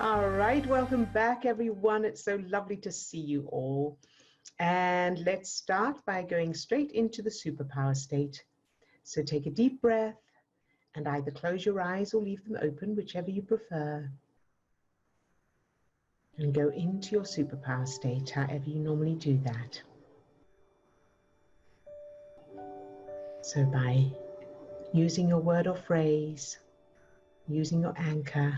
All right, welcome back, everyone. It's so lovely to see you all. And let's start by going straight into the superpower state. So take a deep breath and either close your eyes or leave them open, whichever you prefer. And go into your superpower state, however you normally do that. So by using your word or phrase, using your anchor,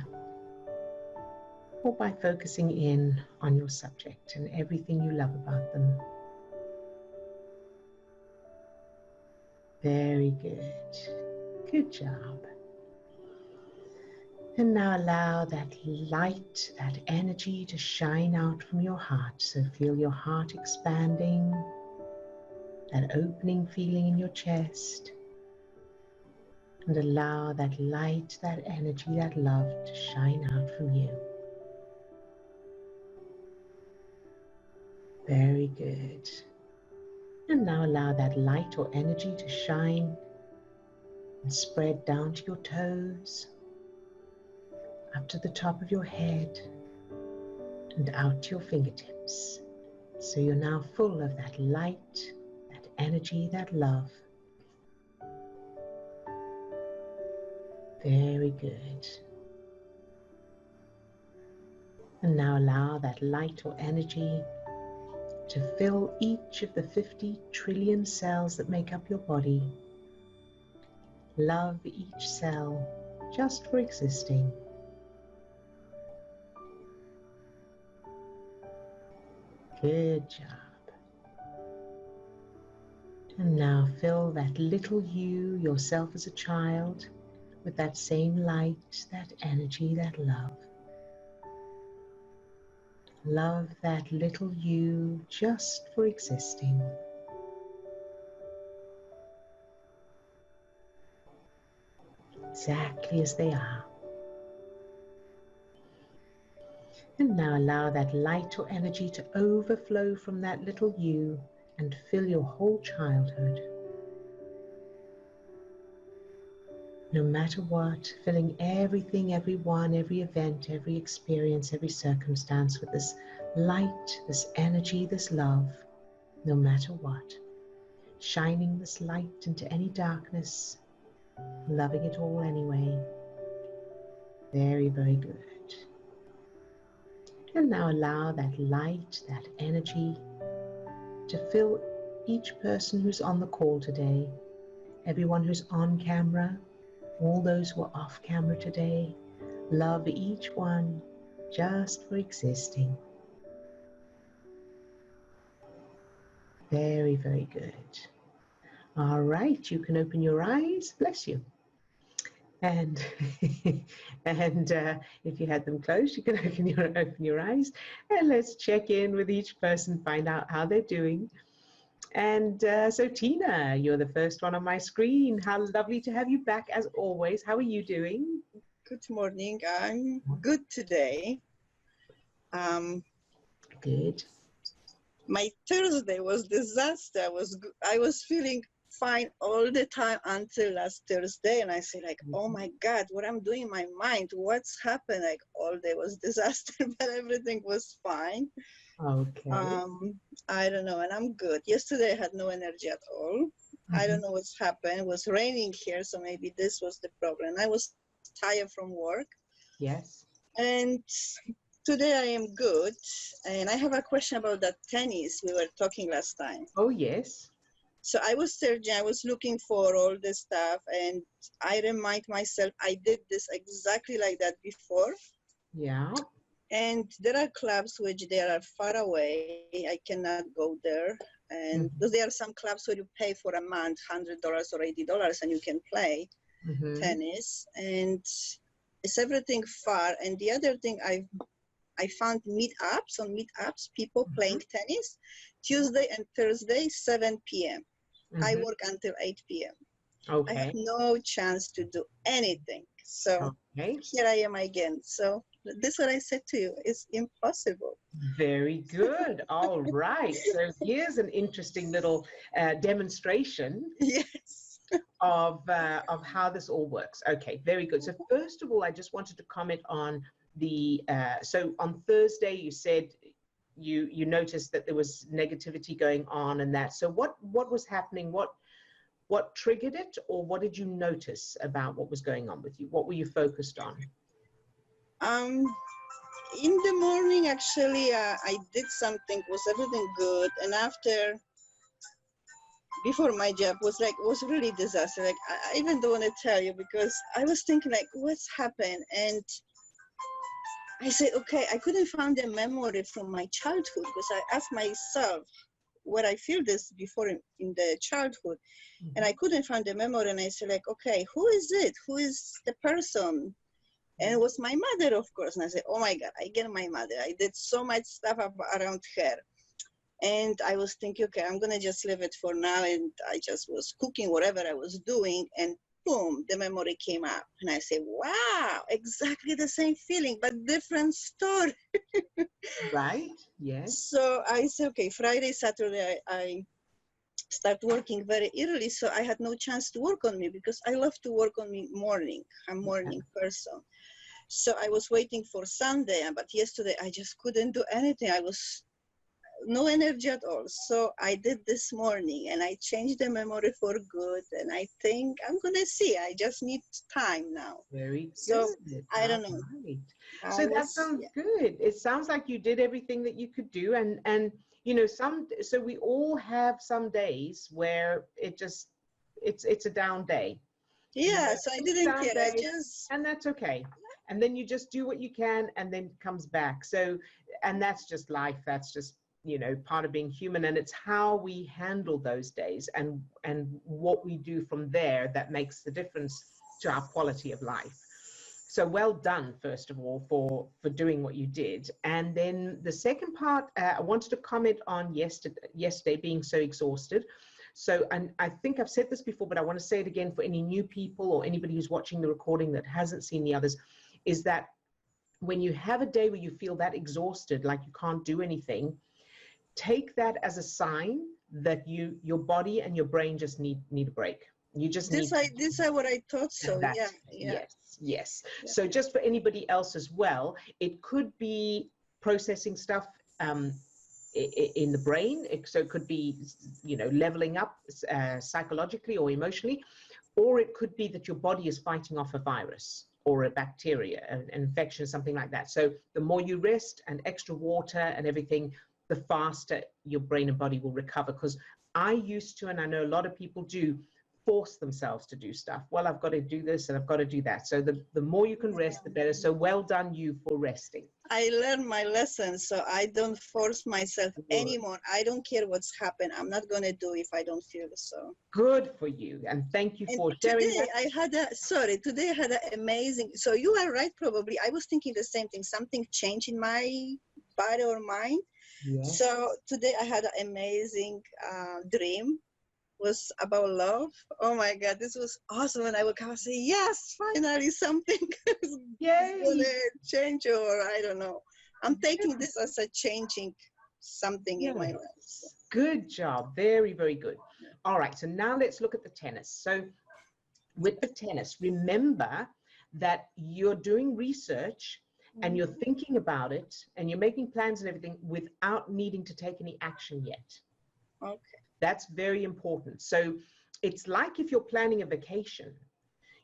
or by focusing in on your subject and everything you love about them. Very good. Good job. And now allow that light, that energy to shine out from your heart. So feel your heart expanding, that opening feeling in your chest. And allow that light, that energy, that love to shine out from you. Very good. And now allow that light or energy to shine and spread down to your toes, up to the top of your head, and out to your fingertips. So you're now full of that light, that energy, that love. Very good. And now allow that light or energy to fill each of the 50 trillion cells that make up your body. Love each cell just for existing. Good job. And now fill that little you, yourself as a child, with that same light, that energy, that love. Love that little you just for existing. Exactly as they are. And now allow that light or energy to overflow from that little you and fill your whole childhood. No matter what, filling everything, everyone, every event, every experience, every circumstance with this light, this energy, this love, no matter what. Shining this light into any darkness, loving it all anyway. Very, very good. And now allow that light, that energy to fill each person who's on the call today, everyone who's on camera, all those who are off camera today. Love each one just for existing. Very, very good. All right, you can open your eyes. Bless you. And if you had them closed, you can open your eyes. And let's check in with each person, find out how they're doing. And so Tina, you're the first one on my screen. How lovely to have you back as always. How are you doing? Good morning. I'm good today. Good. My Thursday was disaster. I was feeling fine all the time until last Thursday, and I said, like, oh my God, what I'm doing in my mind? What's happened? Like, all day was disaster, but everything was fine. Okay. I don't know, and I'm good. Yesterday I had no energy at all. I don't know what's happened. It was raining here, so maybe this was the problem. I was tired from work. Yes. And today I am good. And I have a question about that tennis we were talking last time. Oh, yes. So I was searching, I was looking for all this stuff, and I remind myself I did this exactly like that before. Yeah. And there are clubs which they are far away. I cannot go there. And because there are some clubs where you pay for a month, $100 or $80, and you can play tennis. And it's everything far. And the other thing I found meetups, people playing tennis, Tuesday and Thursday, 7 p.m. I work until 8 p.m. Okay. I have no chance to do anything. So here I am again. So this is what I said to you. It's impossible. Very good. All right. So here's an interesting little demonstration. Yes. Of how this all works. Okay, very good. So first of all, I just wanted to comment on so on Thursday you said you noticed that there was negativity going on and that. So what was happening? What triggered it, or what did you notice about what was going on with you? What were you focused on? In the morning, actually, I did something, was everything good, and after, before my job was really disaster. Like I even don't want to tell you, because I was thinking like, what's happened? And I said, okay, I couldn't find a memory from my childhood, because I asked myself where I feel this before in the childhood, and I couldn't find the memory. And I said like, okay, who is it? Who is the person? And it was my mother, of course. And I said, oh my God, I get my mother. I did so much stuff around her. And I was thinking, okay, I'm going to just leave it for now. And I just was cooking whatever I was doing. And boom, the memory came up. And I said, wow, exactly the same feeling, but different story. Right, yes. So I said, okay, Friday, Saturday, I start working very early. So I had no chance to work on me, because I love to work on me morning. I'm a morning person. So I was waiting for Sunday, but yesterday I just couldn't do anything. I was no energy at all. So I did this morning, and I changed the memory for good. And I think I'm going to see. I just need time now. Very so good. I don't know. Right. So that sounds good. It sounds like you did everything that you could do. And you know, so we all have some days where it's a down day. Yeah, so I didn't care. And that's okay. And then you just do what you can, and then it comes back. So, and that's just life. That's just, you know, part of being human. And it's how we handle those days and what we do from there that makes the difference to our quality of life. So well done, first of all, for doing what you did. And then the second part, I wanted to comment on yesterday being so exhausted. So, and I think I've said this before, but I want to say it again for any new people or anybody who's watching the recording that hasn't seen the others, is that when you have a day where you feel that exhausted, like you can't do anything, take that as a sign that your body and your brain just need a break. You just this is what I thought. So Yes. So just for anybody else as well, it could be processing stuff in the brain. So it could be, you know, leveling up psychologically or emotionally, or it could be that your body is fighting off a virus or a bacteria, an infection, something like that. So the more you rest and extra water and everything, the faster your brain and body will recover. Because I used to, and I know a lot of people do, force themselves to do stuff. Well, I've got to do this and I've got to do that. So the more you can rest, the better. So well done you for resting. I learned my lesson, so I don't force myself anymore. I don't care what's happened. I'm not going to do if I don't feel so. Good for you. And thank you for sharing today that. Today I had an amazing, so you are right, probably. I was thinking the same thing. Something changed in my body or mind. Yes. So today I had an amazing dream. Was about love. Oh my God, this was awesome. And I would come and say, yes, finally something is gonna change, or I don't know. I'm taking this as a changing something in my life. So. Good job. Very, very good. All right, so now let's look at the tennis. So with the tennis, remember that you're doing research and you're thinking about it and you're making plans and everything without needing to take any action yet. Okay. That's very important. So it's like if you're planning a vacation,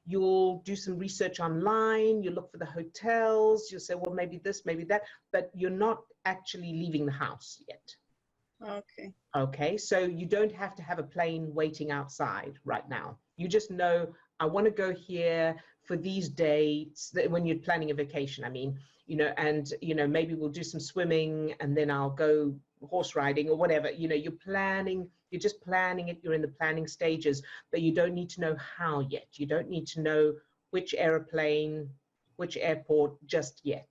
you'll do some research online, you look for the hotels, you'll say, well, maybe this, maybe that, but you're not actually leaving the house yet. Okay. Okay, so you don't have to have a plane waiting outside right now. You just know, I want to go here for these dates, when you're planning a vacation, I mean, you know, and, you know, maybe we'll do some swimming and then I'll go horse riding or whatever. You know, you're just planning it, you're in the planning stages, but you don't need to know how yet. You don't need to know which airplane, which airport just yet.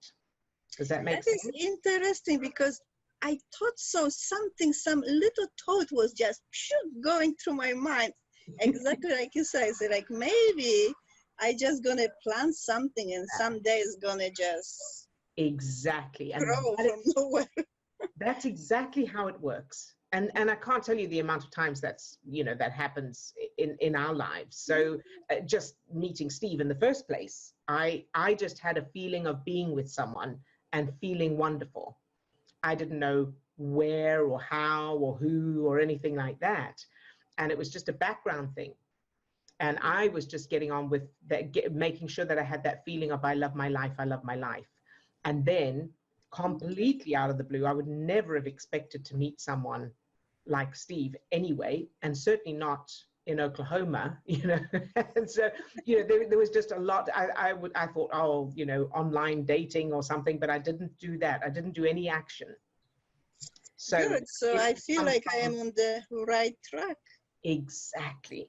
Does that make sense? That is interesting, because I thought so. Some little thought was just going through my mind. Exactly like you said. So like maybe I just gonna plan something and someday it's gonna just exactly grow from nowhere. That's exactly how it works. And I can't tell you the amount of times that's, you know, that happens in our lives. So just meeting Steve in the first place, I just had a feeling of being with someone and feeling wonderful. I didn't know where or how or who or anything like that. And it was just a background thing. And I was just getting on with that, making sure that I had that feeling of I love my life, I love my life. And then completely out of the blue, I would never have expected to meet someone like Steve anyway, and certainly not in Oklahoma, And so, there was just a lot. I thought, oh, online dating or something, but I didn't do that. I didn't do any action. So good. So I feel like I am on the right track. Exactly.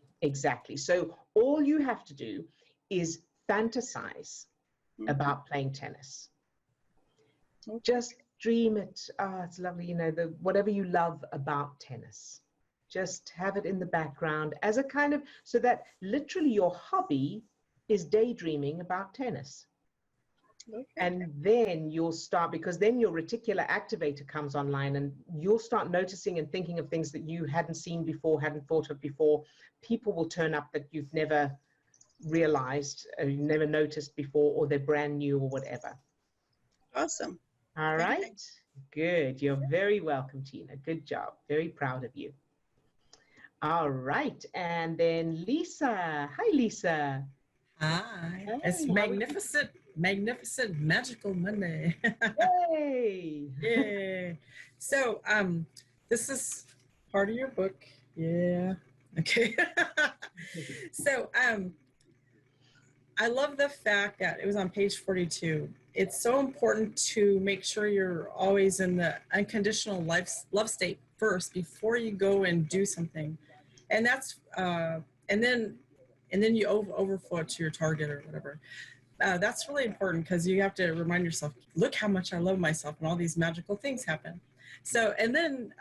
So all you have to do is fantasize about playing tennis. Okay. Just dream it. Oh, it's lovely. Whatever you love about tennis, just have it in the background as a kind of, so that literally your hobby is daydreaming about tennis. Okay. And then you'll start, because then your reticular activator comes online and you'll start noticing and thinking of things that you hadn't seen before, hadn't thought of before. People will turn up that you've never realized, you've never noticed before, or they're brand new or whatever. Awesome. All right. Good. You're very welcome, Tina. Good job. Very proud of you. All right. And then Lisa. Hi, Lisa. Hi. It's magnificent, magical Monday. Yay. Yay. So, this is part of your book. Yeah. Okay. So, I love the fact that it was on page 42. It's so important to make sure you're always in the unconditional love state first before you go and do something. And that's, and then you overflow it to your target or whatever. That's really important because you have to remind yourself, look how much I love myself, and all these magical things happen. So, and then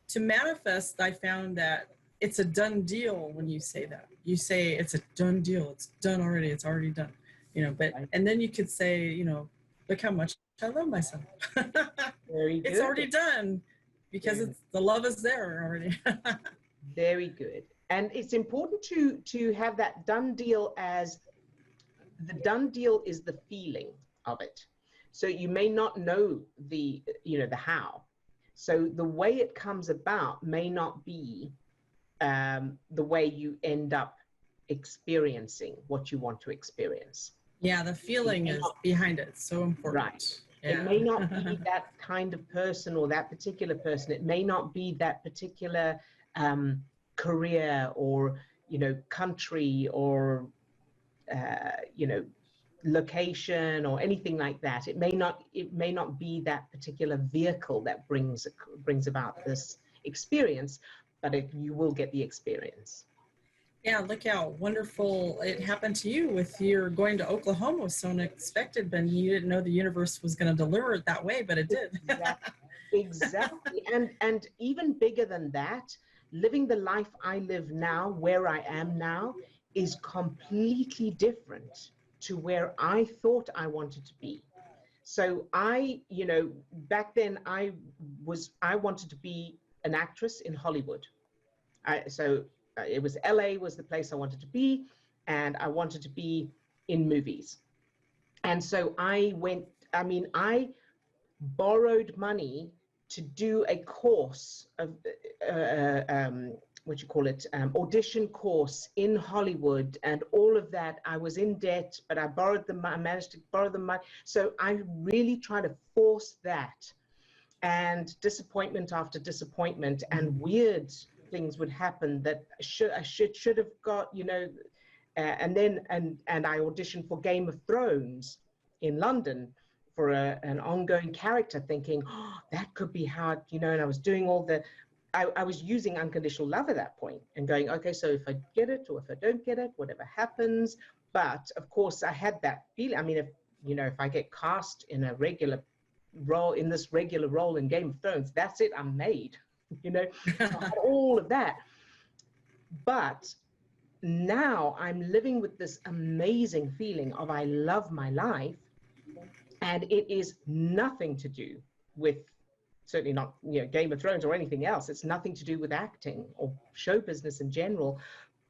to manifest, I found that it's a done deal when you say that. You say it's a done deal. It's done already. It's already done. But and then you could say, look how much I love myself. Very good. It's already done because the love is there already. Very good. And it's important to have that done deal, as the done deal is the feeling of it. So you may not know the how. So the way it comes about may not be the way you end up experiencing what you want to experience. Yeah, the feeling is behind it. It's so important. Right. Yeah. It may not be that kind of person or that particular person. It may not be that particular career or country or location or anything like that. It may not be that particular vehicle that brings about this experience, but you will get the experience. Yeah, look how wonderful it happened to you with your going to Oklahoma. Was so unexpected, but you didn't know the universe was going to deliver it that way, but it did. Exactly. And even bigger than that, living the life I live now, where I am now, is completely different to where I thought I wanted to be. So back then I wanted to be an actress in Hollywood. It was LA was the place I wanted to be, and I wanted to be in movies. And so I borrowed money to do a course of audition course in Hollywood and all of that. I was in debt, but I managed to borrow the money. So I really tried to force that, and disappointment after disappointment and weird things would happen that I should have got, and I auditioned for Game of Thrones in London for an ongoing character, thinking, oh, that could be how, and I was doing I was using unconditional love at that point and going, okay, so if I get it or if I don't get it, whatever happens. But of course I had that feeling. I mean, if I get cast in a regular role, in this regular role in Game of Thrones, that's it, I'm made. So I had all of that. But now I'm living with this amazing feeling of I love my life, and it is nothing to do with, certainly not Game of Thrones or anything else. It's nothing to do with acting or show business in general,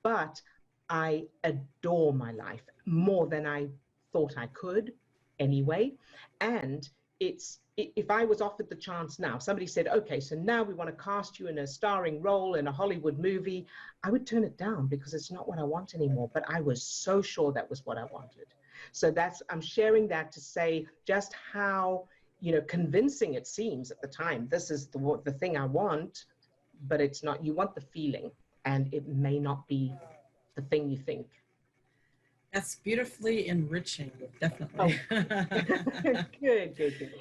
but I adore my life more than I thought I could anyway. And if I was offered the chance now, somebody said, okay, so now we want to cast you in a starring role in a Hollywood movie, I would turn it down because it's not what I want anymore. But I was so sure that was what I wanted. So I'm sharing that to say just how, convincing it seems at the time. This is the thing I want, but it's not. You want the feeling, and it may not be the thing you think. That's beautifully enriching, definitely. Oh. Good.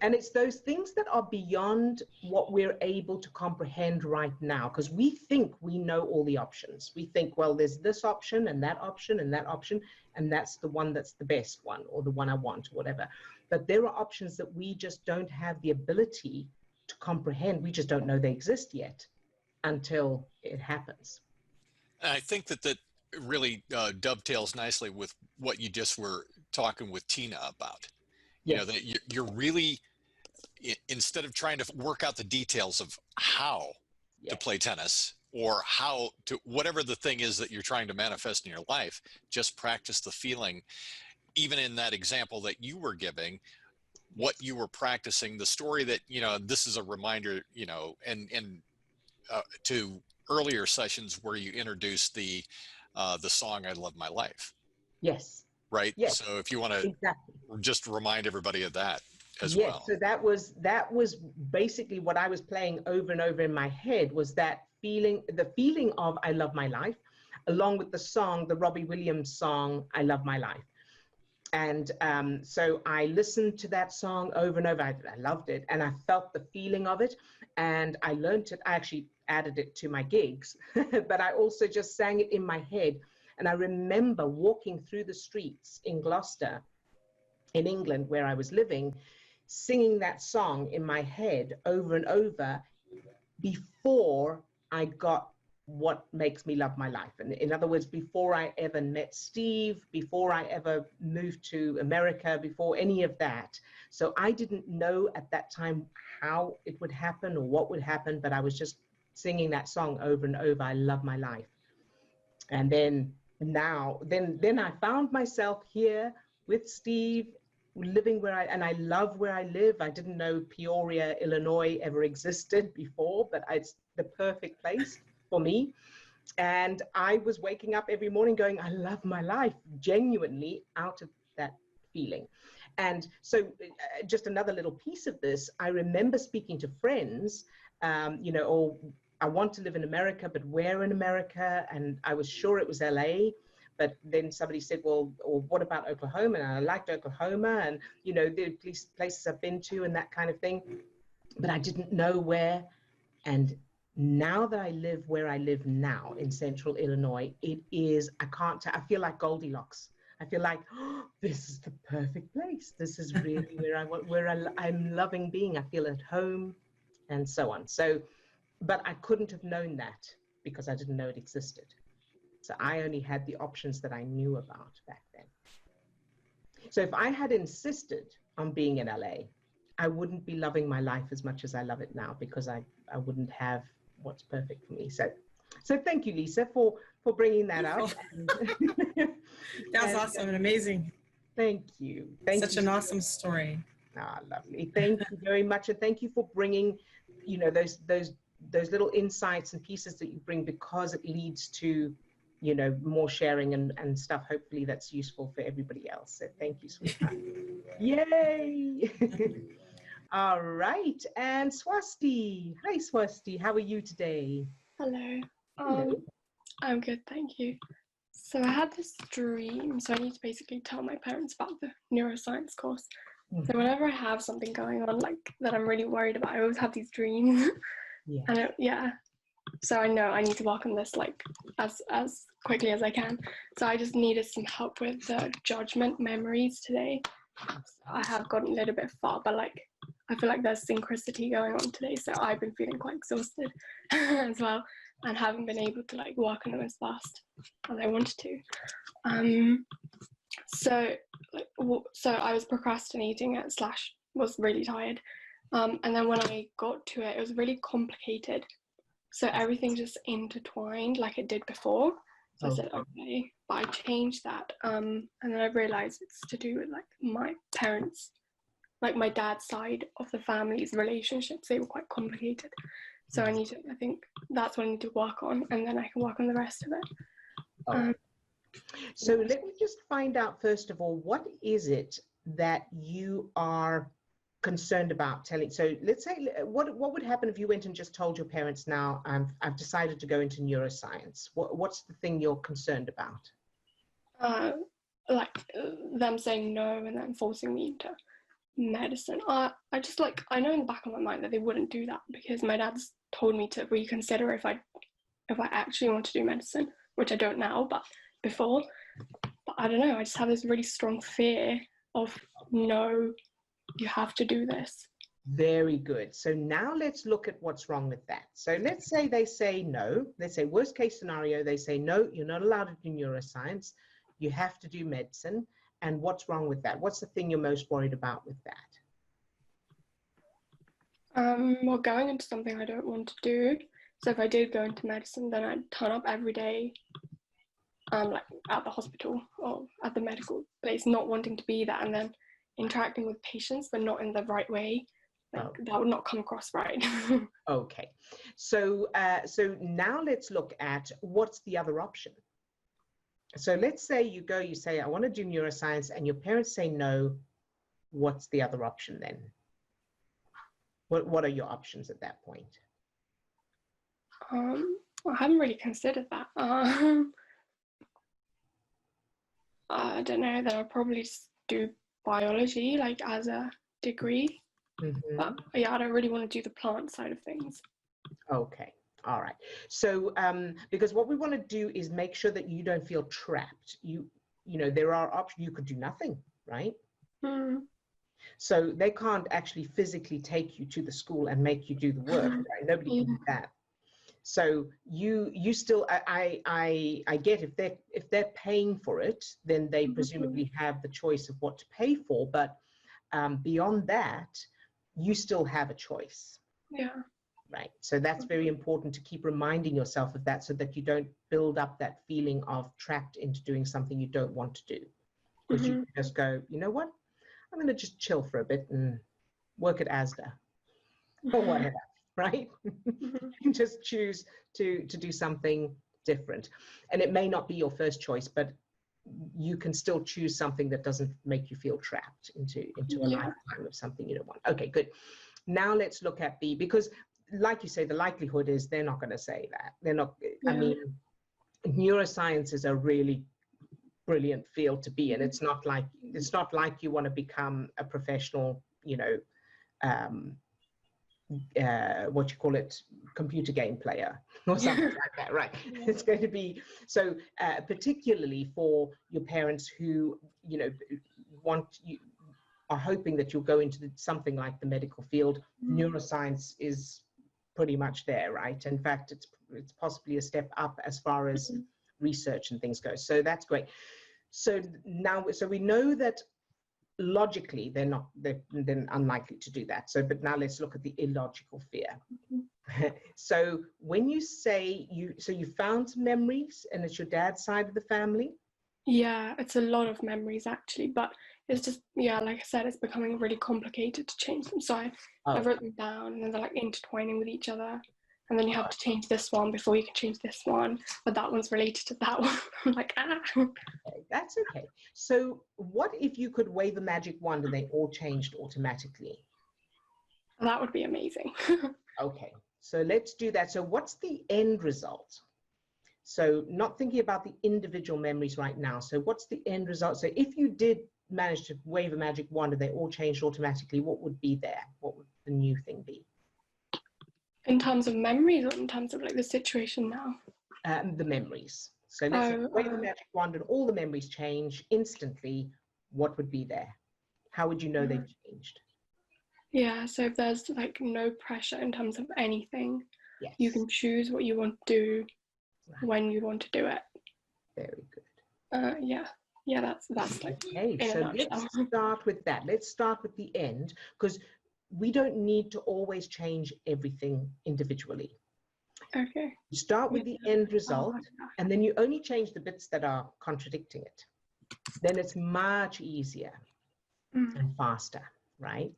And it's those things that are beyond what we're able to comprehend right now, because we think we know all the options. We think, well, there's this option and that option and that option, and that's the one that's the best one, or the one I want, or whatever. But there are options that we just don't have the ability to comprehend. We just don't know they exist yet until it happens. I think that really dovetails nicely with what you just were talking with Tina about. You know, that you're really, instead of trying to work out the details of how to play tennis, or how to, whatever the thing is that you're trying to manifest in your life, just practice the feeling. Even in that example that you were giving, what you were practicing, the story that, this is a reminder, and to earlier sessions where you introduced the song, I Love My Life. Yes. Right. Yes. So if you want to just remind everybody of that as well. So that was basically what I was playing over and over in my head, was that feeling, the feeling of I love my life, along with the song, the Robbie Williams song, I Love My Life. And so I listened to that song over and over. I loved it, and I felt the feeling of it, and I learned it. I actually added it to my gigs, but I also just sang it in my head. And I remember walking through the streets in Gloucester, in England, where I was living, singing that song in my head over and over before I got what makes me love my life. And in other words, before I ever met Steve, before I ever moved to America, before any of that. So I didn't know at that time how it would happen or what would happen, but I was just singing that song over and over, I love my life. And then I found myself here with Steve, living and I love where I live. I didn't know Peoria, Illinois ever existed before, but it's the perfect place for me. And I was waking up every morning going, I love my life, genuinely out of that feeling. And so just another little piece of this, I remember speaking to friends, I want to live in America, but where in America? And I was sure it was LA. But then somebody said, well, or what about Oklahoma? And I liked Oklahoma, and, the places I've been to and that kind of thing. But I didn't know where. And now that I live where I live now in central Illinois, it is, I feel like Goldilocks. I feel like, this is the perfect place. This is really where I'm loving being. I feel at home and so on. So, but I couldn't have known that because I didn't know it existed. So I only had the options that I knew about back then. So if I had insisted on being in LA, I wouldn't be loving my life as much as I love it now, because I wouldn't have what's perfect for me. So thank you, Lisa, for bringing that up. That was awesome and amazing. Thank you. Such an awesome story. Ah, lovely. Thank you very much. And thank you for bringing, those little insights and pieces that you bring, because it leads to, more sharing and stuff, hopefully that's useful for everybody else. So thank you, sweetheart. Yay! All right. And Swasti. Hi, Swasti. How are you today? Hello. I'm good, thank you. So I had this dream, so I need to basically tell my parents about the neuroscience course. So whenever I have something going on, like, that I'm really worried about, I always have these dreams. And so I know I need to work on this, like, as quickly as I can. So I just needed some help with the judgment memories today. I have gotten a little bit far, but like, I feel like there's synchronicity going on today, so I've been feeling quite exhausted as well, and haven't been able to like work on them as fast as I wanted to. So I was procrastinating / was really tired, and then when I got to it, it was really complicated. So everything just intertwined like it did before. So I said, okay, but I changed that. And then I realized it's to do with like my parents, like my dad's side of the family's relationships. They were quite complicated. So I think that's what I need to work on, and then I can work on the rest of it. So let me just find out, first of all, what is it that you are concerned about telling? So let's say, what would happen if you went and just told your parents, now I've decided to go into neuroscience? What's the thing you're concerned about? Like them saying no and then forcing me into medicine. I just like, I know in the back of my mind that they wouldn't do that, because my dad's told me to reconsider if I actually want to do medicine, which I don't now, but before. But I don't know, I just have this really strong fear of, no, you have to do this. Very good. So now let's look at what's wrong with that. So let's say they say no. Let's say worst case scenario, they say no, you're not allowed to do neuroscience. You have to do medicine. And what's wrong with that? What's the thing you're most worried about with that? Well, going into something I don't want to do. So if I did go into medicine, then I'd turn up every day, like at the hospital or at the medical place, not wanting to be there, and then interacting with patients, but not in the right way. Like, that would not come across right. Okay. So, so now let's look at what's the other option. So let's say you go, you say, I want to do neuroscience, and your parents say no. What's the other option then? What are your options at that point? I haven't really considered that. I don't know, that I'll probably just do biology, like as a degree. But yeah, I don't really want to do the plant side of things. Okay. All right. So, because what we want to do is make sure that you don't feel trapped. You know, there are options. You could do nothing, right? So they can't actually physically take you to the school and make you do the work. Right? Nobody can do that. So you still, I get, if they're paying for it, then they presumably have the choice of what to pay for. But beyond that, you still have a choice. Yeah. Right. So that's very important to keep reminding yourself of that, so that you don't build up that feeling of trapped into doing something you don't want to do. Because you just go, you know what? I'm going to just chill for a bit and work at ASDA or whatever, right? You can just choose to do something different. And it may not be your first choice, but you can still choose something that doesn't make you feel trapped into a lifetime of something you don't want. Okay, good. Now let's look at because like you say, the likelihood is they're not going to say that. They're not, I mean, neuroscience is a really brilliant field to be in. It's not like you want to become a professional, you know, what you call it, computer game player or something like that, right? It's going to be, so particularly for your parents who, you know, are hoping that you'll go into something like the medical field. Neuroscience is pretty much there, right? In fact, it's possibly a step up as far as research and things go. So that's great. So now, so we know that logically they're unlikely to do that. So, but now let's look at the illogical fear. So when you say you found some memories, and it's your dad's side of the family? Yeah, it's a lot of memories actually, but it's just, yeah, like I said, it's becoming really complicated to change them. So I wrote them down, and then they're like intertwining with each other. And then you have to change this one before you can change this one, but that one's related to that one. I'm like, Okay, that's okay. So what if you could wave a magic wand and they all changed automatically? That would be amazing. Okay, so let's do that. So what's the end result? So not thinking about the individual memories right now. So what's the end result? So if you did manage to wave a magic wand and they all changed automatically, what would be there? What would the new thing be? In terms of memories, or in terms of like the situation now? The memories. So let's say wave a magic wand and all the memories change instantly. What would be there? How would you know they've changed? Yeah, so if there's like no pressure in terms of anything, you can choose what you want to do when you want to do it. Very good. Yeah, that's like, okay. So let's start with that. Let's start with the end, because we don't need to always change everything individually. Okay. You start with the end result, and then you only change the bits that are contradicting it. Then it's much easier and faster, right?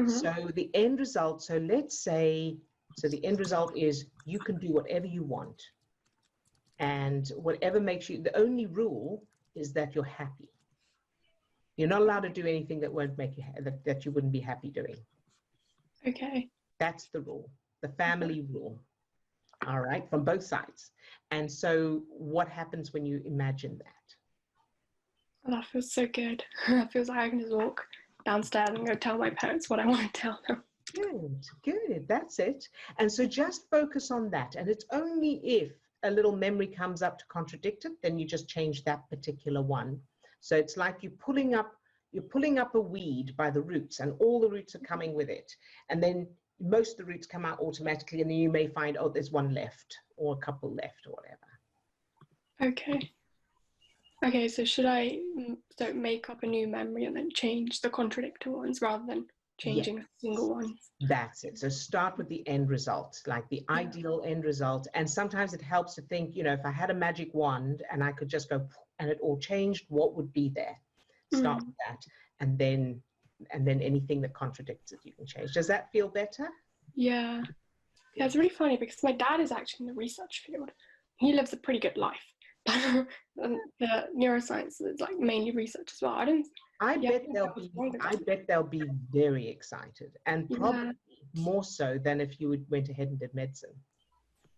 So the end result, so let's say, so the end result is you can do whatever you want. And whatever makes you, the only rule is that you're happy. You're not allowed to do anything that won't make you, that you wouldn't be happy doing. Okay. That's the rule, the family rule. All right, from both sides. And so what happens when you imagine that? Oh, that feels so good. It feels like I can just walk downstairs and go tell my parents what I want to tell them. Good, good, that's it. And so just focus on that. And it's only if a little memory comes up to contradict it, then you just change that particular one. So it's like you're pulling up a weed by the roots, and all the roots are coming with it. And then most of the roots come out automatically, and then you may find, oh, there's one left or a couple left or whatever. Okay. Okay, so should I make up a new memory and then change the contradicting ones rather than changing a single one? That's it. So start with the end result, like the ideal end result. And sometimes it helps to think, you know, if I had a magic wand and I could just go and it all changed, what would be there? Start with that. And then anything that contradicts it, you can change. Does that feel better? Yeah. Yeah, it's really funny because my dad is actually in the research field. He lives a pretty good life. And the neuroscience is like mainly research as well. I bet they'll be very excited, and probably more so than if you went ahead and did medicine.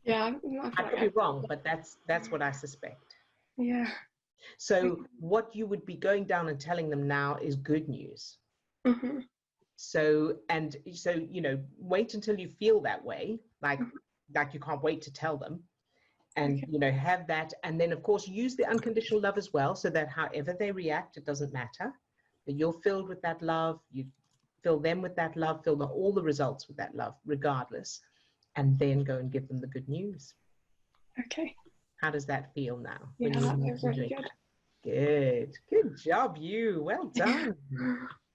Yeah, I could be wrong, but that's what I suspect. Yeah. So what you would be going down and telling them now is good news. So you know, wait until you feel that way, like you can't wait to tell them. And, you know, have that. And then, of course, use the unconditional love as well, so that however they react, it doesn't matter. That you're filled with that love. You fill them with that love, fill all the results with that love, regardless. And then go and give them the good news. Okay. How does that feel now? Yeah, that feels really good. Good. Good job, you. Well done.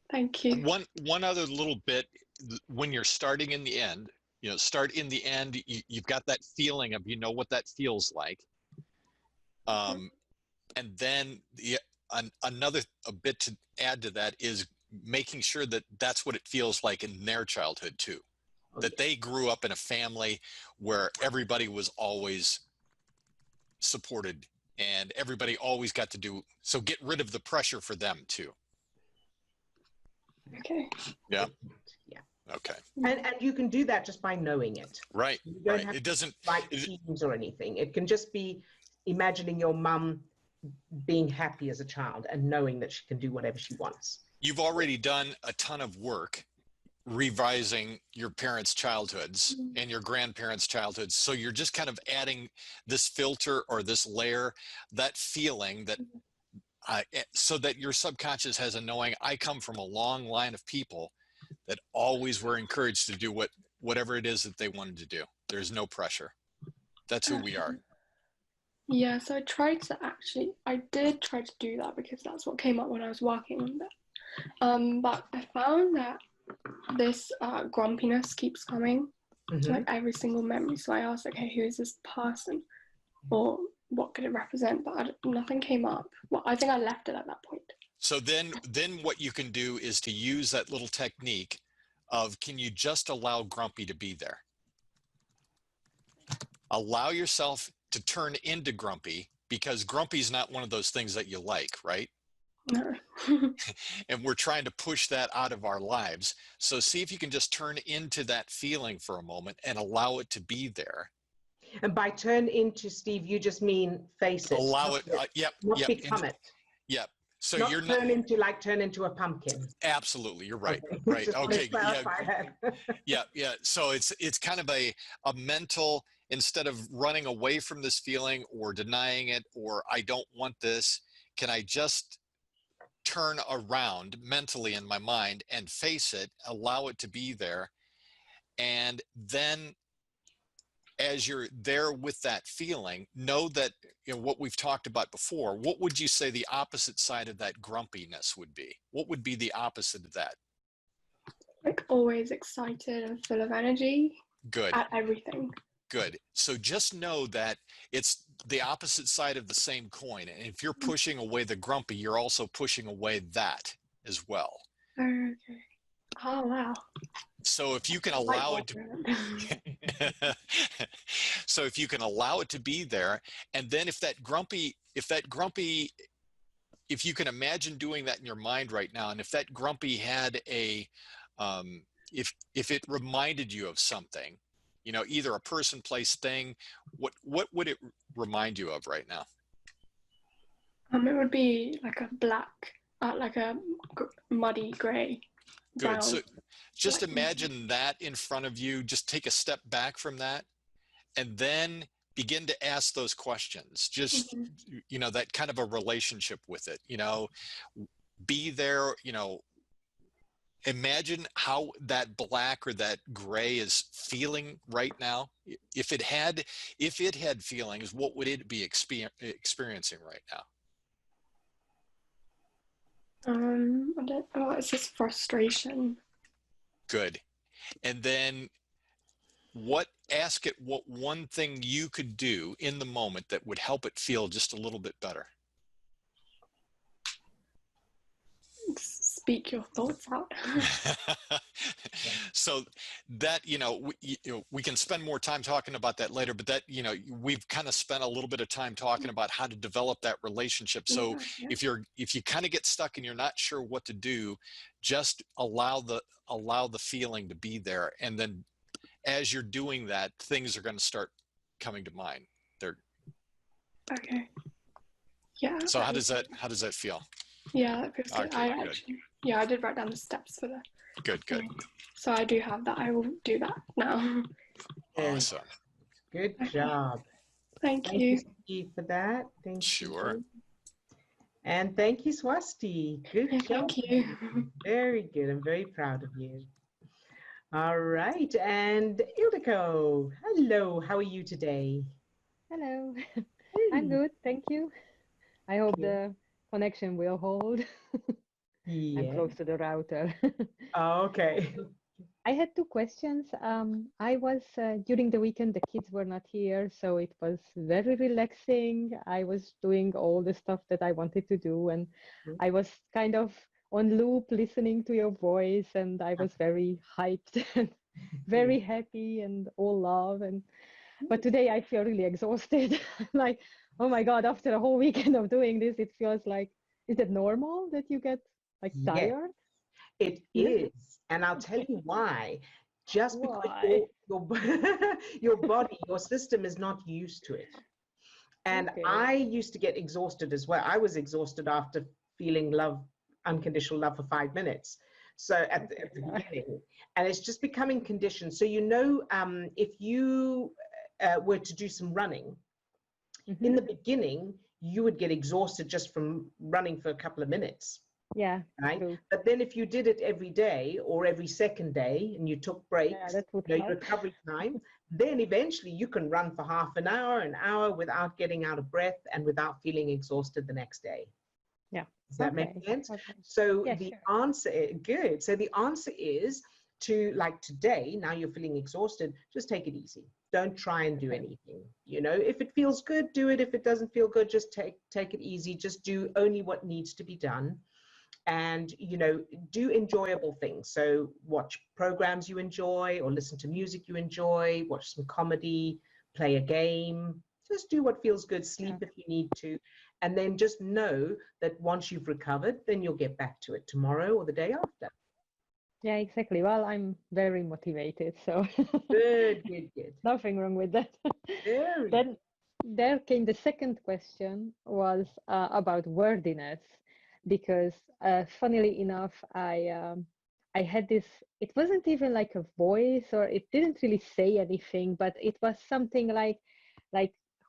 Thank you. One other little bit, when you're starting in the end, you know, start in the end, you've got that feeling of, you know, what that feels like. And then a bit to add to that is making sure that that's what it feels like in their childhood too. That they grew up in a family where everybody was always supported and everybody always got to do, so get rid of the pressure for them too. Okay. Yeah. Yeah. Okay. And you can do that just by knowing it. Right. You don't have it doesn't like teams or anything. It can just be imagining your mum being happy as a child and knowing that she can do whatever she wants. You've already done a ton of work revising your parents' childhoods and your grandparents' childhoods. So you're just kind of adding this filter or this layer, that feeling that so that your subconscious has a knowing, I come from a long line of people that always were encouraged to do whatever it is that they wanted to do. There's no pressure. That's who we are. Yeah, so I did try to do that because that's what came up when I was working on that. But I found that this grumpiness keeps coming to like every single memory. So I asked, okay, who is this person? Or what could it represent? But nothing came up. Well, I think I left it at that point. So then what you can do is to use that little technique of, can you just allow grumpy to be there? Allow yourself to turn into grumpy, because grumpy is not one of those things that you like, right? No. And we're trying to push that out of our lives. So see if you can just turn into that feeling for a moment and allow it to be there. And by turn into, Steve, you just mean face it. Allow it. Yep. Not become it. Yep. So not you're turn into a pumpkin. Absolutely, you're right. Okay. Right. Okay. Yeah. Yeah. So it's kind of a mental, instead of running away from this feeling or denying it or I don't want this, can I just turn around mentally in my mind and face it, allow it to be there, and then as you're there with that feeling, know that, you know, what we've talked about before. What would you say the opposite side of that grumpiness would be? What would be the opposite of that? Like always excited and full of energy. Good. At everything. Good. So just know that it's the opposite side of the same coin. And if you're pushing away the grumpy, you're also pushing away that as well. Okay. Oh, wow. So if you can allow it to, so if you can allow it to be there, and then if you can imagine doing that in your mind right now, and if that grumpy had a, if it reminded you of something, you know, either a person, place, thing, what would it remind you of right now? It would be like a black, like a muddy grey. Good. Brown, so just like, imagine that in front of you. Just take a step back from that, and then begin to ask those questions. Just, you know, that kind of a relationship with it, you know, be there, you know, imagine how that black or that gray is feeling right now. If it had feelings, what would it be experiencing right now? I don't know, it's just frustration. Good. And then ask it what one thing you could do in the moment that would help it feel just a little bit better. Speak your thoughts out. So that, you know, we can spend more time talking about that later, but that, you know, we've kind of spent a little bit of time talking about how to develop that relationship. So if you kind of get stuck and you're not sure what to do, just allow the feeling to be there. And then as you're doing that, things are going to start coming to mind. Okay. Yeah. So how does that feel? Yeah, that feels good. Okay, I did write down the steps for the Good. So I do have that. I will do that now. Awesome. Good job. Thank you, Steve, for that. Thank Sure. you. And thank you, Swasti. Good job. Thank you. Very good. I'm very proud of you. All right. And Ildiko, hello. How are you today? Hello. I'm good, thank you. I hope the connection will hold. I'm close to the router. Oh, okay. I had two questions. I was during the weekend, the kids were not here, so it was very relaxing. I was doing all the stuff that I wanted to do, and I was kind of on loop listening to your voice, and I was very hyped and very happy and all love. But today I feel really exhausted. Like, oh my God, after a whole weekend of doing this, it feels like, is it normal that you get like tired? It is. And I'll tell you why. Just because your body, your system is not used to it. And I used to get exhausted as well. I was exhausted after feeling unconditional love for 5 minutes. So at the beginning, and it's just becoming conditioned. So, you know, if you were to do some running, in the beginning, you would get exhausted just from running for a couple of minutes. Yeah. Right. True. But then if you did it every day or every second day and you took breaks, your recovery time, then eventually you can run for half an hour without getting out of breath and without feeling exhausted the next day. Yeah. Does that make sense? So answer is good. So the answer is to, like today, now you're feeling exhausted, just take it easy. Don't try and do anything. You know, if it feels good, do it. If it doesn't feel good, just take it easy. Just do only what needs to be done. And, you know, do enjoyable things. So watch programs you enjoy or listen to music you enjoy, watch some comedy, play a game, just do what feels good, sleep if you need to. And then just know that once you've recovered, then you'll get back to it tomorrow or the day after. Yeah, exactly. Well, I'm very motivated, so good. Nothing wrong with that. Then there came the second question was about worthiness. Because funnily enough, I had this, it wasn't even like a voice or it didn't really say anything, but it was something like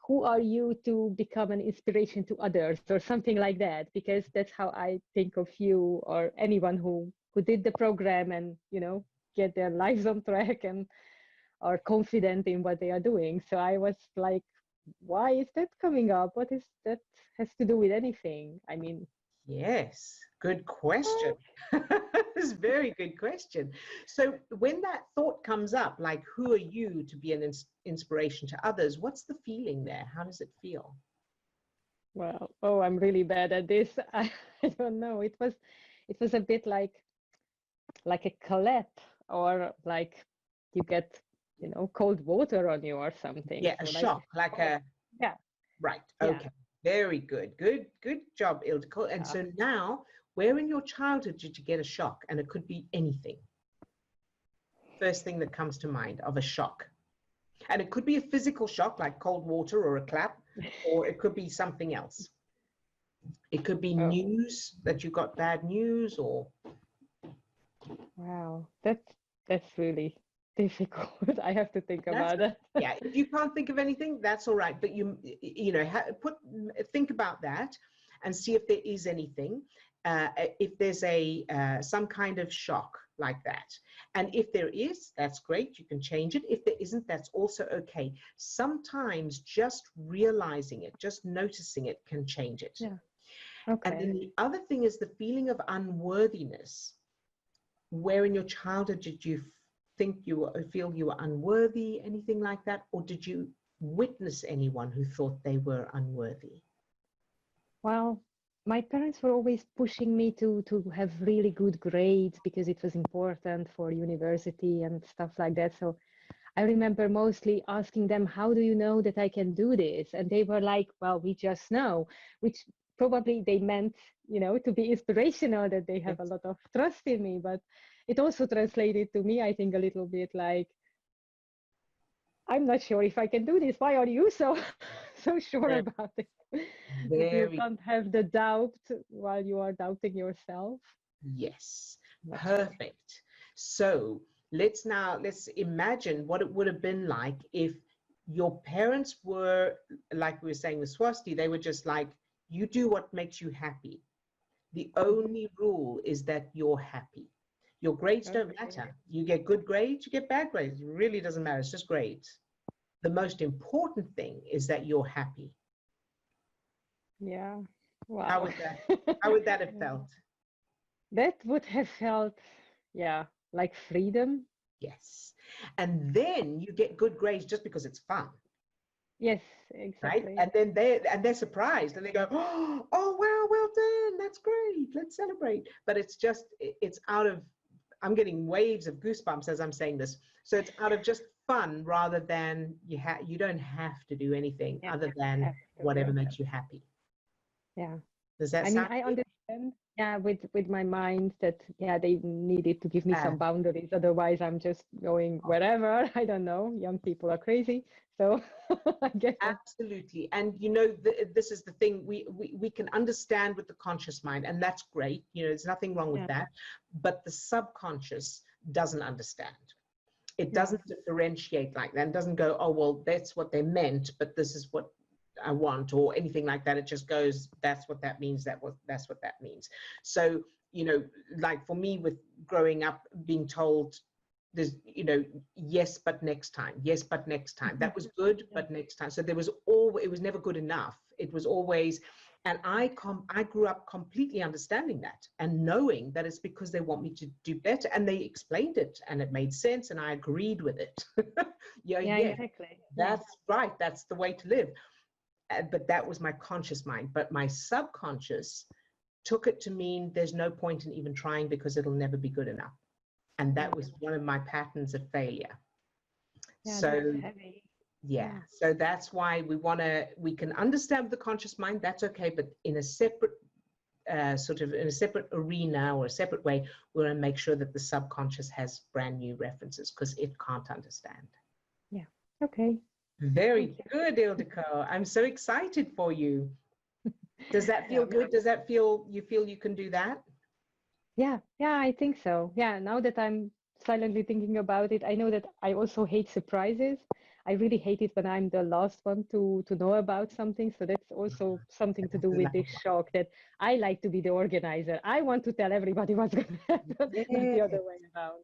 who are you to become an inspiration to others or something like that, because that's how I think of you or anyone who did the program and, you know, get their lives on track and are confident in what they are doing. So I was like, why is that coming up? What is that has to do with anything? I mean, yes, Good question. It's a very good question. So when that thought comes up, like, who are you to be an inspiration to others? What's the feeling there? How does it feel? Well, oh, I'm really bad at this. I don't know. It was a bit like a collapse, or like you get, cold water on you or something. Yeah, So a like, shock, like oh, a, yeah, right. yeah. Okay. Very good. Good job, Ildiko. And so now, where in your childhood did you get a shock? And it could be anything. First thing that comes to mind of a shock. And it could be a physical shock, like cold water or a clap, or it could be something else. It could be news, that you got bad news, or... Wow, that's really difficult. I have to think about it. Yeah, if you can't think of anything, that's all right. But think about that and see if there is anything. If there's some kind of shock like that, and if there is, that's great. You can change it. If there isn't, that's also okay. Sometimes just realizing it, just noticing it, can change it. Yeah. Okay. And then the other thing is the feeling of unworthiness. Where in your childhood did you feel you were unworthy, anything like that? Or did you witness anyone who thought they were unworthy? Well, my parents were always pushing me to have really good grades because it was important for university and stuff like that. So I remember mostly asking them, how do you know that I can do this? And they were like, well, we just know, which probably they meant, to be inspirational, that they have a lot of trust in me. But it also translated to me, I think, a little bit like, I'm not sure if I can do this. Why are you so sure about it? That you can't have the doubt while you are doubting yourself. Yes, perfect. So let's imagine what it would have been like if your parents were, like we were saying with Swasti, they were just like, you do what makes you happy. The only rule is that you're happy. Your grades don't matter. You get good grades, you get bad grades. It really doesn't matter. It's just grades. The most important thing is that you're happy. Yeah. Wow. How would that have felt? That would have felt, like freedom. Yes. And then you get good grades just because it's fun. Yes, exactly. Right? And then they're surprised and they go, oh wow, well done. That's great. Let's celebrate. But it's out of, I'm getting waves of goosebumps as I'm saying this. So it's out of just fun rather than you don't have to do anything other than whatever makes you happy. Yeah. Does that sound I understand. Yeah, with my mind that they needed to give me some boundaries. Otherwise, I'm just going wherever. I don't know. Young people are crazy, so I get it. Absolutely. And this is the thing. We can understand with the conscious mind, and that's great. There's nothing wrong with that. But the subconscious doesn't understand. It doesn't differentiate like that. It doesn't go, oh well, that's what they meant, but this is what I want, or anything like that. It just goes, that's what that means. That's what that means. So, like for me, with growing up being told there's, yes, but next time, yes, but next time, that was good, but next time. So it was never good enough. It was always, and I grew up completely understanding that and knowing that it's because they want me to do better, and they explained it and it made sense and I agreed with it. Exactly. That's right. That's the way to live. But that was my conscious mind. But my subconscious took it to mean there's no point in even trying because it'll never be good enough. And that was one of my patterns of failure. So that's why we can understand the conscious mind, that's okay, but in a separate in a separate arena or a separate way, we want to make sure that the subconscious has brand new references because it can't understand. Yeah. Okay. Very good, Ildiko. I'm so excited for you. Does that feel good? Does that feel you can do that? Yeah, I think so. Yeah, now that I'm silently thinking about it, I know that I also hate surprises. I really hate it when I'm the last one to know about something. So that's also something to do with this shock, that I like to be the organizer. I want to tell everybody what's going to happen, not the other way around.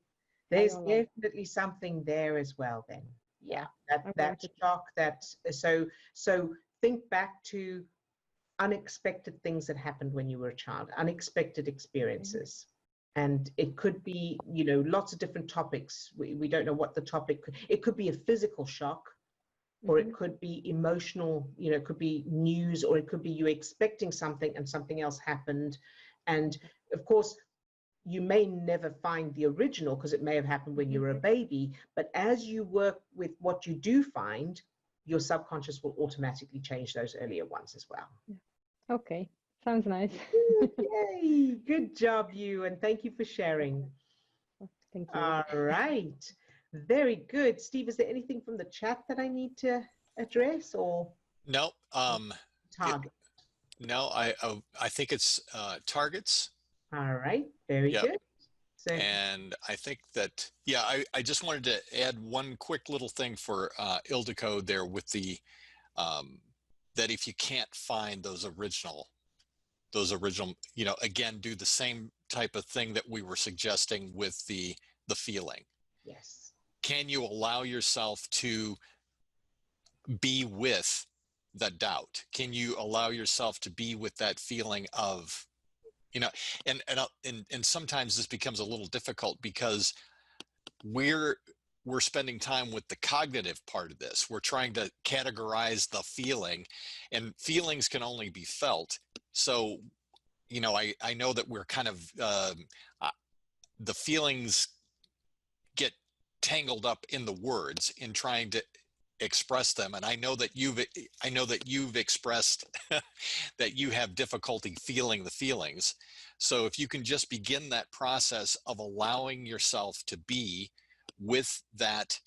There's definitely something there as well then. Yeah, that shock, so think back to unexpected things that happened when you were a child, unexpected experiences. And it could be, you know, lots of different topics. We don't know what the topic could. It could be a physical shock, or it could be emotional, you know, it could be news, or it could be you expecting something and something else happened. And of course, you may never find the original because it may have happened when you were a baby, but as you work with what you do find, your subconscious will automatically change those earlier ones as well. Okay, sounds nice. Yay, good job, you, and thank you for sharing. Thank you. All right, very good. Steve, is there anything from the chat that I need to address, or No, target? no, I think it's targets. All right, very good. So, and I think that, yeah, I just wanted to add one quick little thing for Ildiko there with the, that if you can't find those original, you know, again, do the same type of thing that we were suggesting with the feeling. yes. Can you allow yourself to be with the doubt? Can you allow yourself to be with that feeling of, you know, and sometimes this becomes a little difficult because we're spending time with the cognitive part of this. We're trying to categorize the feeling, and feelings can only be felt. So, you know, I know that we're kind of, the feelings get tangled up in the words in trying to express them. And I know that you've expressed that you have difficulty feeling the feelings. So if you can just begin that process of allowing yourself to be with that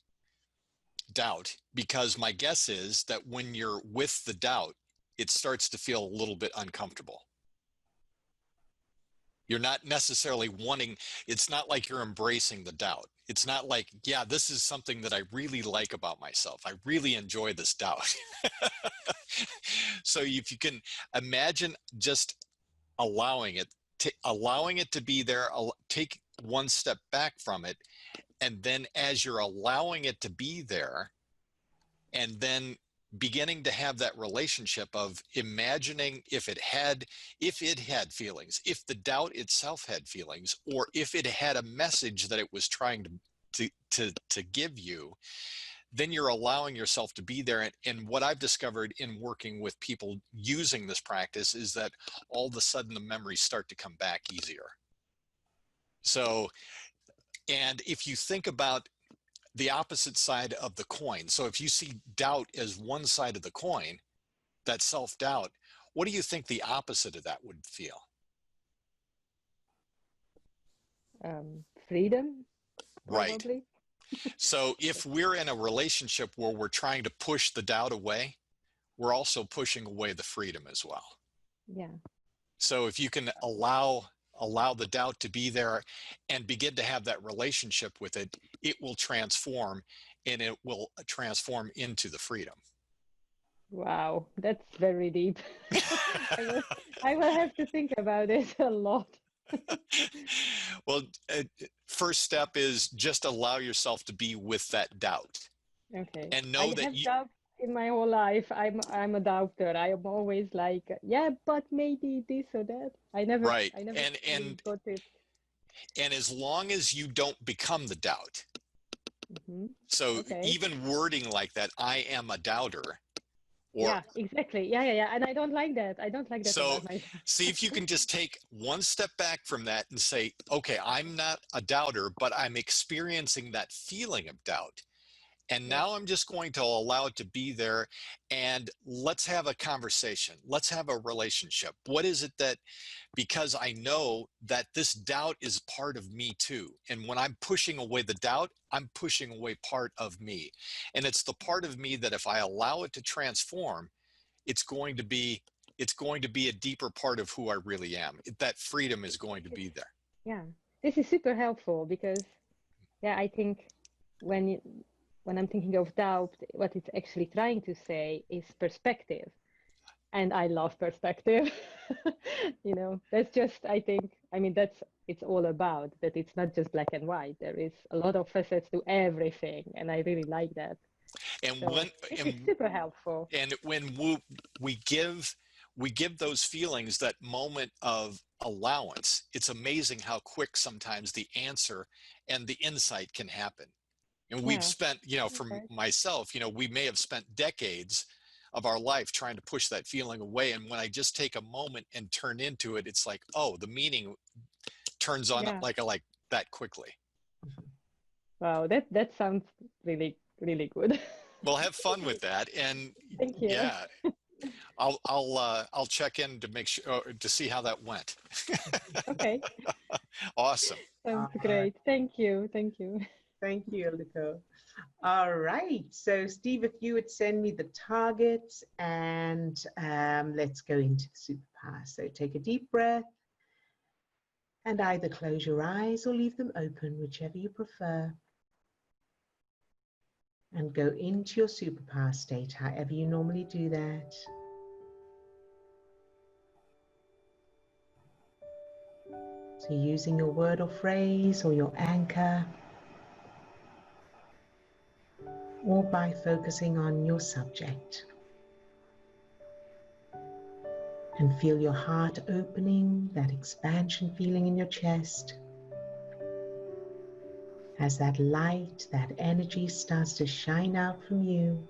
doubt, because my guess is that when you're with the doubt, it starts to feel a little bit uncomfortable. You're not necessarily wanting, it's not like you're embracing the doubt. It's not like, yeah, this is something that I really like about myself. I really enjoy this doubt. So if you can imagine just allowing it to be there, take one step back from it. And then as you're allowing it to be there, and then beginning to have that relationship of imagining if it had feelings, if the doubt itself had feelings, or if it had a message that it was trying to give you, then you're allowing yourself to be there. And what I've discovered in working with people using this practice is that all of a sudden the memories start to come back easier. So, and if you think about the opposite side of the coin. So if you see doubt as one side of the coin, that self-doubt, what do you think the opposite of that would feel? Freedom, right? Probably. So if we're in a relationship where we're trying to push the doubt away, we're also pushing away the freedom as well. Yeah. So if you can allow the doubt to be there and begin to have that relationship with it, it will transform, and it will transform into the freedom. Wow, that's very deep. I will have to think about it a lot. Well, first step is just allow yourself to be with that doubt. Okay. And know that you doubt in my whole life. I'm a doubter. I am always like, yeah, but maybe this or that. I never right. I never and got it. And as long as you don't become the doubt. So even wording like that, I am a doubter. Or, yeah, exactly. Yeah. And I don't like that. I don't like that. So about myself. see if you can just take one step back from that and say, okay, I'm not a doubter, but I'm experiencing that feeling of doubt. And now I'm just going to allow it to be there, and let's have a conversation. Let's have a relationship. What is it that, because I know that this doubt is part of me too. And when I'm pushing away the doubt, I'm pushing away part of me. And it's the part of me that if I allow it to transform, it's going to be a deeper part of who I really am. That freedom is going to be there. Yeah, this is super helpful because, I think when I'm thinking of doubt, what it's actually trying to say is perspective. And I love perspective. That's just, it's all about that. It's not just black and white. There is a lot of facets to everything. And I really like that. And it's super helpful. And when we give those feelings that moment of allowance. It's amazing how quick sometimes the answer and the insight can happen. And we've spent, you know, for myself, you know, we may have spent decades of our life trying to push that feeling away. And when I just take a moment and turn into it, it's like, oh, the meaning turns on like that quickly. Wow, that sounds really, really good. Well, have fun with that. And thank you. Yeah, I'll check in to make sure to see how that went. Okay. Awesome. Sounds great. Thank you. Thank you. Thank you, Ildiko. All right. So, Steve, if you would send me the targets, and let's go into the superpower. So take a deep breath and either close your eyes or leave them open, whichever you prefer. And go into your superpower state, however you normally do that. So using your word or phrase or your anchor, or by focusing on your subject. And feel your heart opening, that expansion feeling in your chest. As that light, that energy starts to shine out from you.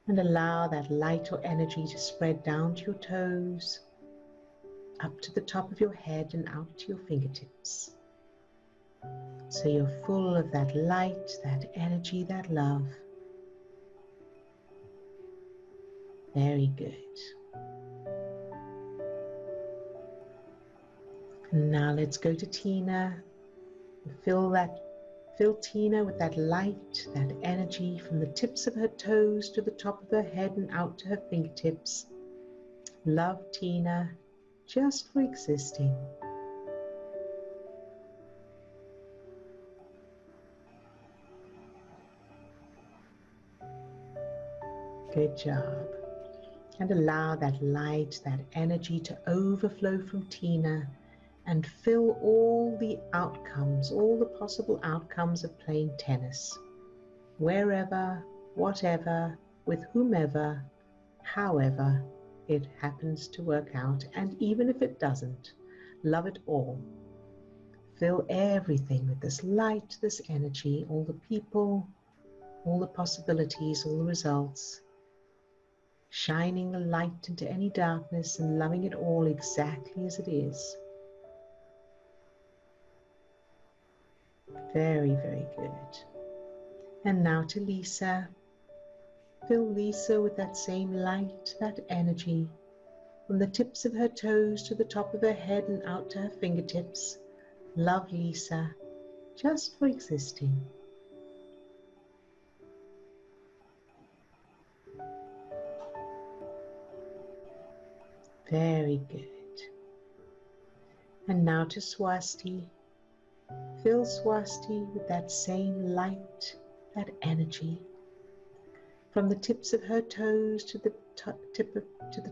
And allow that light or energy to spread down to your toes, up to the top of your head and out to your fingertips. So you're full of that light, that energy, that love. Very good. And now let's go to Tina. Fill Tina with that light, that energy from the tips of her toes to the top of her head and out to her fingertips. Love Tina just for existing. Good job. And allow that light, that energy to overflow from Tina and fill all the outcomes, all the possible outcomes of playing tennis. Wherever, whatever, with whomever, however it happens to work out. And even if it doesn't, love it all. Fill everything with this light, this energy, all the people, all the possibilities, all the results. Shining the light into any darkness and loving it all exactly as it is. Very, very good. And now to Lisa. Fill Lisa with that same light, that energy, from the tips of her toes to the top of her head and out to her fingertips. Love Lisa, just for existing. Very good. And now to Swasti. Fill Swasti with that same light, that energy, from the tips of her toes to the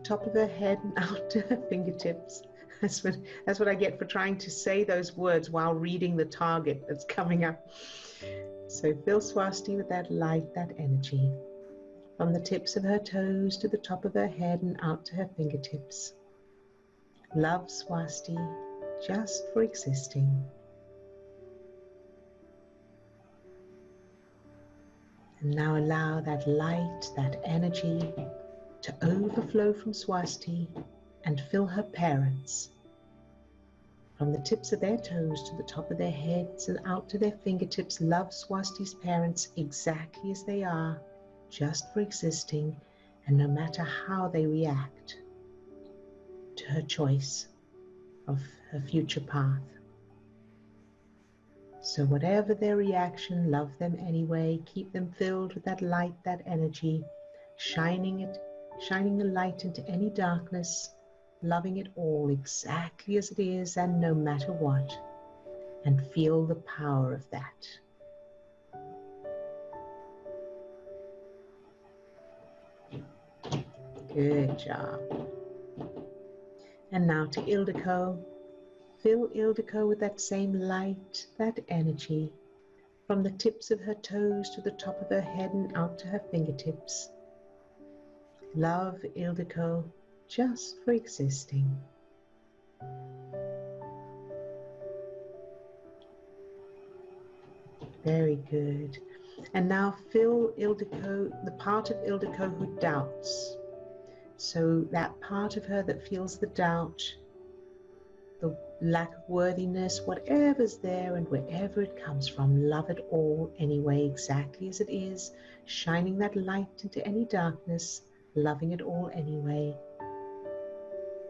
top of her head and out to her fingertips. That's what I get for trying to say those words while reading the target that's coming up. So fill Swasti with that light, that energy, from the tips of her toes to the top of her head and out to her fingertips. Love Swasti, just for existing. And now allow that light, that energy to overflow from Swasti and fill her parents. From the tips of their toes to the top of their heads and out to their fingertips. Love Swasti's parents exactly as they are, just for existing, and no matter how they react to her choice of her future path. So whatever their reaction, love them anyway. Keep them filled with that light, that energy, shining the light into any darkness, loving it all exactly as it is and no matter what, and feel the power of that. Good job. And now to Ildiko. Fill Ildiko with that same light, that energy, from the tips of her toes to the top of her head and out to her fingertips. Love Ildiko just for existing. Very good. And now feel Ildiko, the part of Ildiko who doubts. So that part of her that feels the doubt, the lack of worthiness, whatever's there and wherever it comes from, love it all anyway, exactly as it is, shining that light into any darkness, loving it all anyway,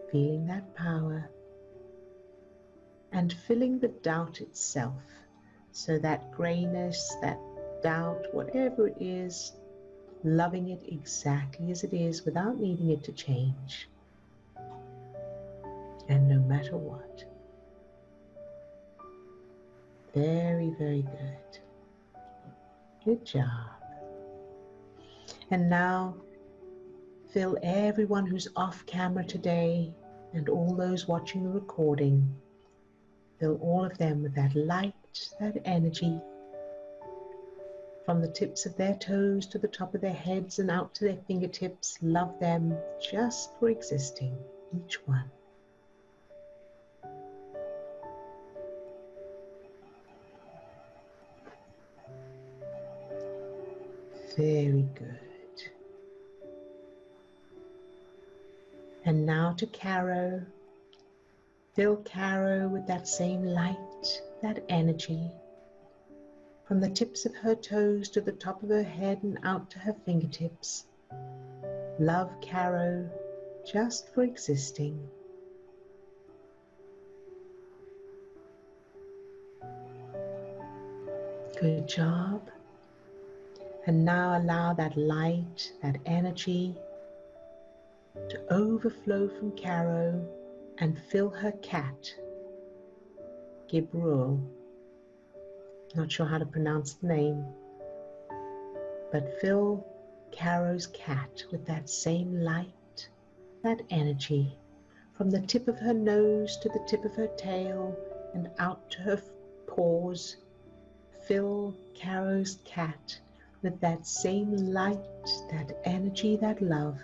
feeling that power, and filling the doubt itself. So that grayness, that doubt, whatever it is, loving it exactly as it is without needing it to change. And no matter what. Very, very good. Good job. And now fill everyone who's off camera today and all those watching the recording. Fill all of them with that light, that energy, from the tips of their toes to the top of their heads and out to their fingertips. Love them just for existing, each one. Very good. And now to Caro. Fill Caro with that same light, that energy, from the tips of her toes to the top of her head and out to her fingertips. Love Caro just for existing. Good job. And now allow that light, that energy to overflow from Caro and fill her cat, Gibrul. Not sure how to pronounce the name, but fill Caro's cat with that same light, that energy, from the tip of her nose to the tip of her tail and out to her paws. Fill Caro's cat with that same light, that energy, that love,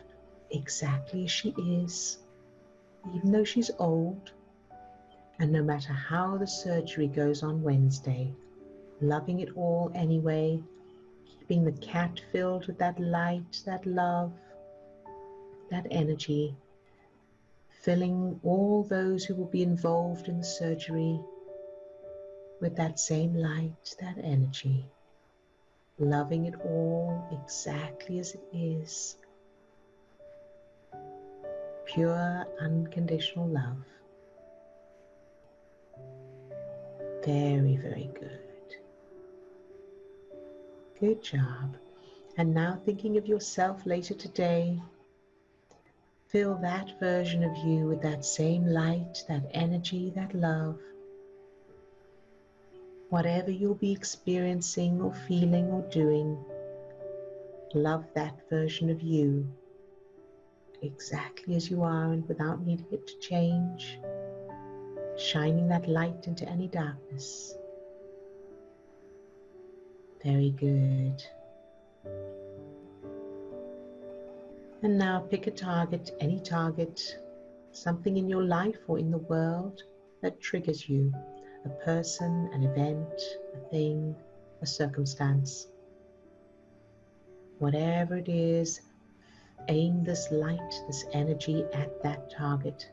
exactly as she is, even though she's old, and no matter how the surgery goes on Wednesday, loving it all anyway, keeping the cat filled with that light, that love, that energy, filling all those who will be involved in the surgery with that same light, that energy, loving it all exactly as it is. Pure, unconditional love. Very, very good. Good job. And now thinking of yourself later today, fill that version of you with that same light, that energy, that love. Whatever you'll be experiencing or feeling or doing, love that version of you exactly as you are and without needing it to change, shining that light into any darkness. Very good. And now pick a target, any target, something in your life or in the world that triggers you, a person, an event, a thing, a circumstance. Whatever it is, aim this light, this energy at that target,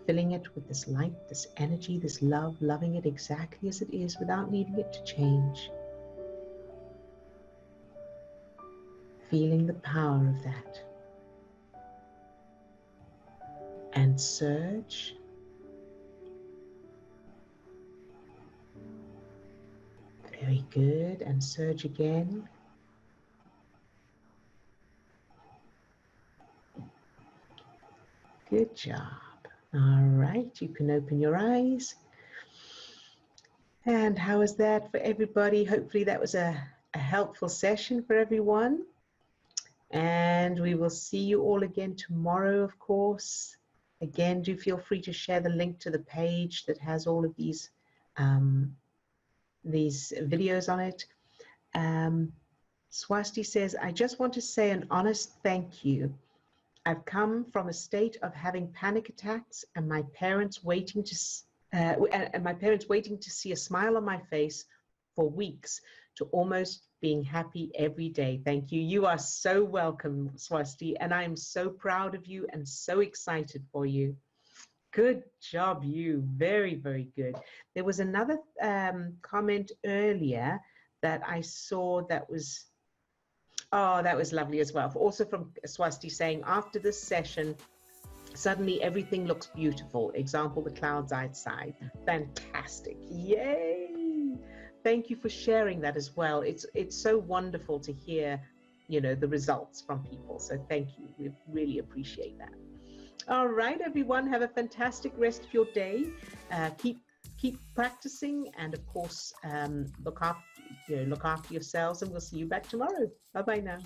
filling it with this light, this energy, this love, loving it exactly as it is without needing it to change. Feeling the power of that. And surge. Very good. And surge again. Good job. All right, you can open your eyes. And how was that for everybody? Hopefully that was a helpful session for everyone. And we will see you all again tomorrow, of course. Again, do feel free to share the link to the page that has all of these videos on it. Swasti says, I just want to say an honest thank you. I've come from a state of having panic attacks and my parents waiting to see a smile on my face for weeks to almost being happy every day. Thank you. You are so welcome, Swasti, and I am so proud of you and so excited for you. Good job, you. Very, very good. There was another comment earlier that I saw that was, oh, that was lovely as well. Also from Swasti saying, after this session, suddenly everything looks beautiful. Example, the clouds outside. Fantastic. Yay. Thank you for sharing that as well. It's so wonderful to hear, you know, the results from people. So thank you. We really appreciate that. All right, everyone, have a fantastic rest of your day. Keep practicing, and of course, look after yourselves, and we'll see you back tomorrow. Bye-bye now.